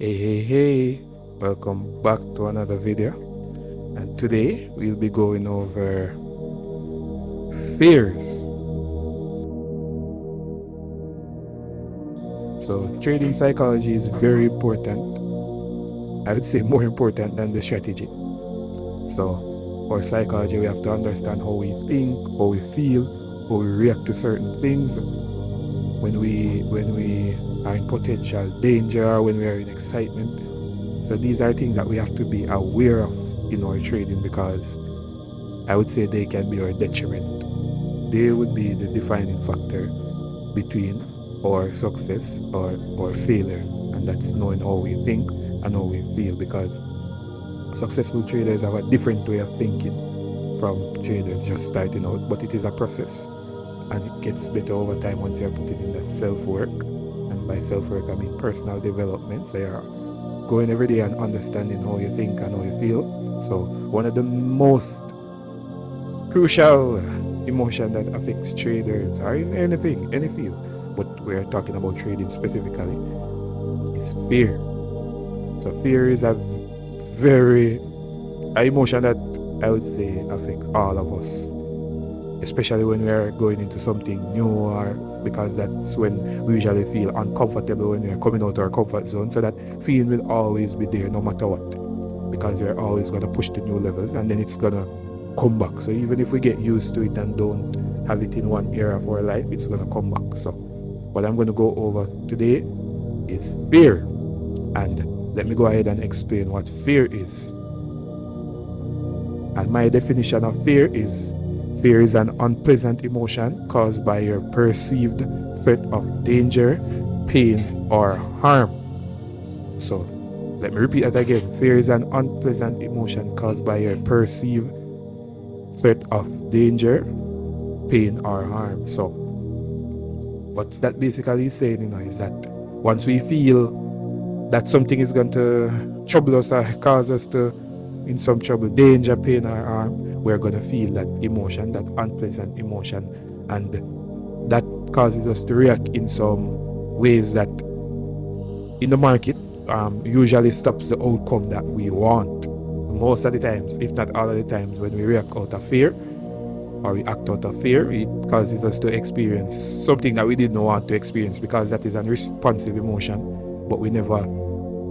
Hey, welcome back to another video. And today we'll be going over fears. So, trading psychology is very important. I would say more important than the strategy. So, for psychology, we have to understand how we think, how we feel, how we react to certain things when we are in potential danger or when we are in excitement. So these are things that we have to be aware of in our trading, because I would say they can be our detriment. They would be the defining factor between our success or failure, and that's knowing how we think and how we feel, because successful traders have a different way of thinking from traders just starting out, but it is a process and it gets better over time once you're putting in that self-work. And by self-work, I mean personal development. So you're going every day and understanding how you think and how you feel. So one of the most crucial emotion that affects traders, or in anything, any field, but we're talking about trading specifically, is fear. So fear is a emotion that I would say affects all of us, especially when we are going into something new, or because that's when we usually feel uncomfortable, when we are coming out of our comfort zone. So that feeling will always be there no matter what, because we're always going to push to new levels, and then it's going to come back. So even if we get used to it and don't have it in one area of our life, it's going to come back. So what I'm going to go over today is fear, and let me go ahead and explain what fear is. And my definition of fear is an unpleasant emotion caused by your perceived threat of danger, pain, or harm. So let me repeat that again. Fear is an unpleasant emotion caused by your perceived threat of danger, pain, or harm. So what that basically is saying, is that once we feel that something is going to trouble us or cause us to in some trouble, danger, pain, or harm, we're going to feel that emotion, that unpleasant emotion, and that causes us to react in some ways that in the market usually stops the outcome that we want. Most of the times, if not all of the times, when we react out of fear or we act out of fear, it causes us to experience something that we didn't want to experience, because that is a responsive emotion, but we never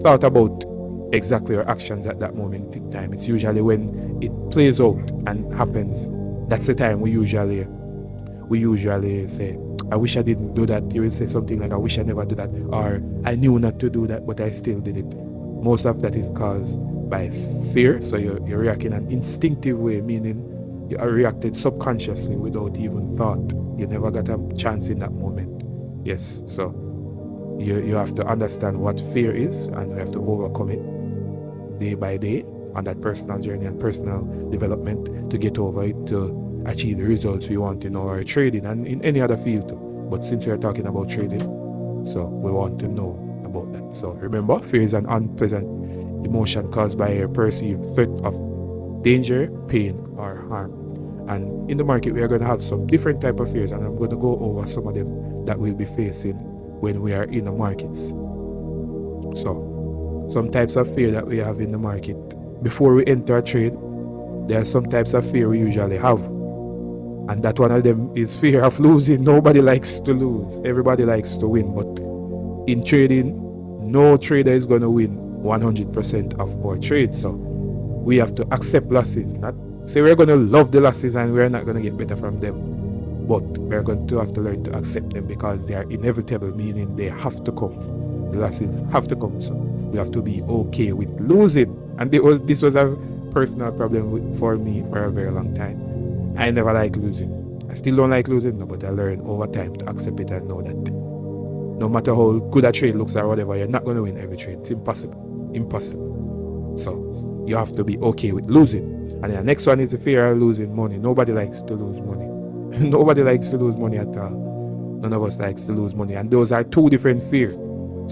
thought about exactly our actions at that moment in time. It's usually when it plays out and happens, that's the time we usually say, I wish I didn't do that. You will say something like, I wish I never did that, or I knew not to do that but I still did it. Most of that is caused by fear. So you react in an instinctive way, meaning you reacted subconsciously without even thought. You never got a chance in that moment. Yes, so you have to understand what fear is, and you have to overcome it day by day on that personal journey and personal development to get over it, to achieve the results we want in our trading and in any other field too. But since we are talking about trading, so we want to know about that. So remember, fear is an unpleasant emotion caused by a perceived threat of danger, pain, or harm. And in the market, we are going to have some different type of fears, and I'm going to go over some of them that we'll be facing when we are in the markets. So some types of fear that we have in the market before we enter a trade, there are some types of fear we usually have, and that one of them is fear of losing. Nobody likes to lose, everybody likes to win, but in trading, no trader is going to win 100% of our trades. So we have to accept losses, not say we're going to love the losses and we're not going to get better from them, but we're going to have to learn to accept them, because they are inevitable, meaning they have to come. The losses have to come. So we have to be okay with losing. And this was a personal problem for me for a very long time. I never liked losing. I still don't like losing, but I learned over time to accept it and know that no matter how good a trade looks or whatever, you're not going to win every trade. It's impossible. So you have to be okay with losing. And the next one is the fear of losing money. Nobody likes to lose money. Nobody likes to lose money at all. None of us likes to lose money. And those are two different fears.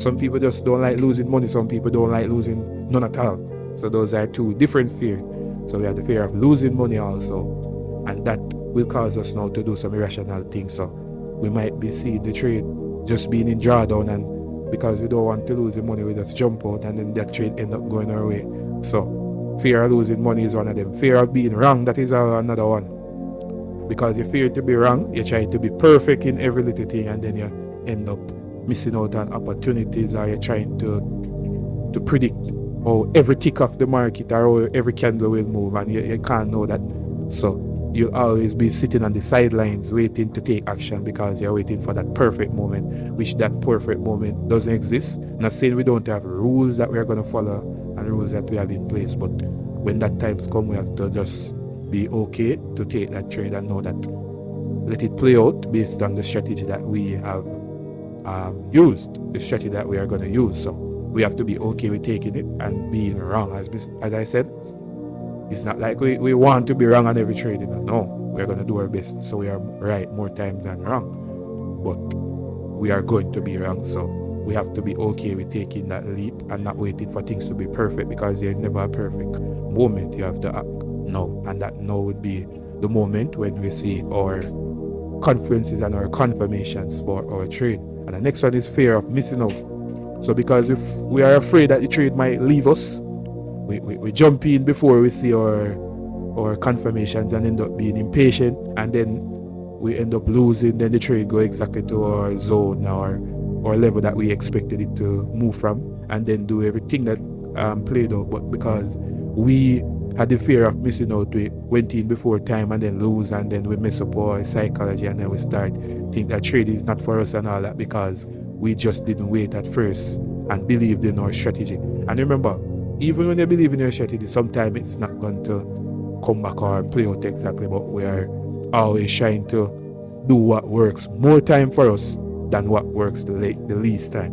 Some people just don't like losing money. Some people don't like losing none at all. So those are two different fears. So we have the fear of losing money also. And that will cause us now to do some irrational things. So we might be seeing the trade just being in drawdown, and because we don't want to lose the money. We just jump out and then that trade end up going our way. So fear of losing money is one of them. Fear of being wrong, that is another one. Because you fear to be wrong, you try to be perfect in every little thing, and then you end up missing out on opportunities, or you're trying to predict how every tick of the market or how every candle will move, and you can't know that. So you'll always be sitting on the sidelines waiting to take action because you're waiting for that perfect moment, which that perfect moment doesn't exist. I'm not saying we don't have rules that we're going to follow and rules that we have in place, but when that time's come, we have to just be okay to take that trade and know that let it play out based on the strategy that we have used, the strategy that we are going to use. So we have to be okay with taking it and being wrong. As I said, it's not like we want to be wrong on every trade. No, we're going to do our best so we are right more times than wrong. But we are going to be wrong, so we have to be okay with taking that leap and not waiting for things to be perfect, because there is never a perfect moment. You have to act now, and that now would be the moment when we see our confluences and our confirmations for our trade. And the next one is fear of missing out. So because if we are afraid that the trade might leave us, we jump in before we see our confirmations and end up being impatient, and then we end up losing. Then the trade go exactly to our zone or level that we expected it to move from, and then do everything that played out. But because we had the fear of missing out, we went in before time and then lose, and then we mess up our psychology, and then we start think that trade is not for us and all that, because we just didn't wait at first and believed in our strategy. And remember, even when you believe in your strategy, sometimes it's not going to come back or play out exactly, but we are always trying to do what works more time for us than what works the least time.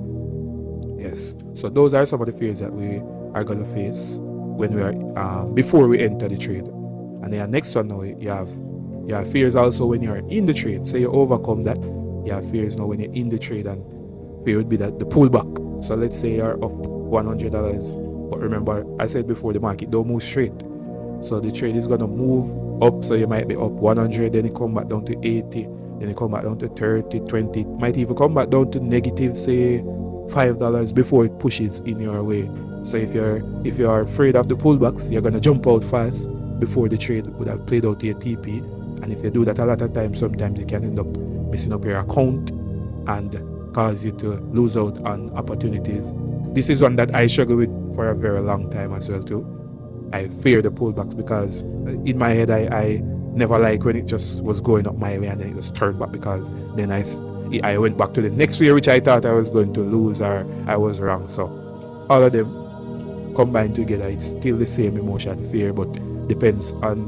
Yes, so those are some of the fears that we are going to face when we are before we enter the trade. And then next one, now you have fears also when you're in the trade. So you overcome that. You have fears now when you're in the trade, and fear would be that the pullback. So let's say you're up $100, but remember I said before, the market don't move straight. So the trade is gonna move up. So you might be up 100, then it come back down to 80, then it come back down to 30, 20. It might even come back down to negative, say $5 before it pushes in your way. So if you're afraid of the pullbacks, you're gonna jump out fast before the trade would have played out to your TP. And if you do that a lot of times, sometimes you can end up messing up your account and cause you to lose out on opportunities. This is one that I struggle with for a very long time as well too. I fear the pullbacks because in my head I never like when it just was going up my way and then it was turned back, because then I went back to the next fear which I thought I was going to lose, or I was wrong. So all of them combined together, it's still the same emotion, fear, but depends on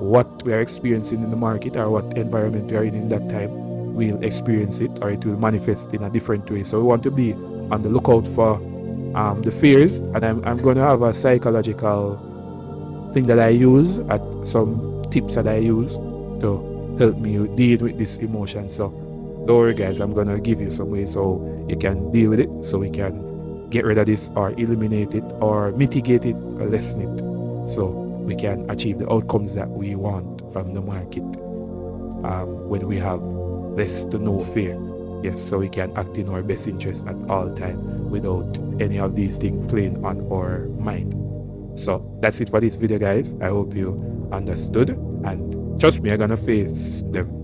what we are experiencing in the market or what environment we are in that time. We'll experience it, or it will manifest in a different way. So we want to be on the lookout for the fears, and I'm going to have a psychological thing that I use, at some tips that I use to help me deal with this emotion. So don't worry guys, I'm going to give you some ways so you can deal with it, so we can get rid of this or eliminate it or mitigate it or lessen it, so we can achieve the outcomes that we want from the market when we have less to no fear. Yes, so we can act in our best interest at all time without any of these things playing on our mind. So that's it for this video guys. I hope you understood, and trust me, I'm gonna face them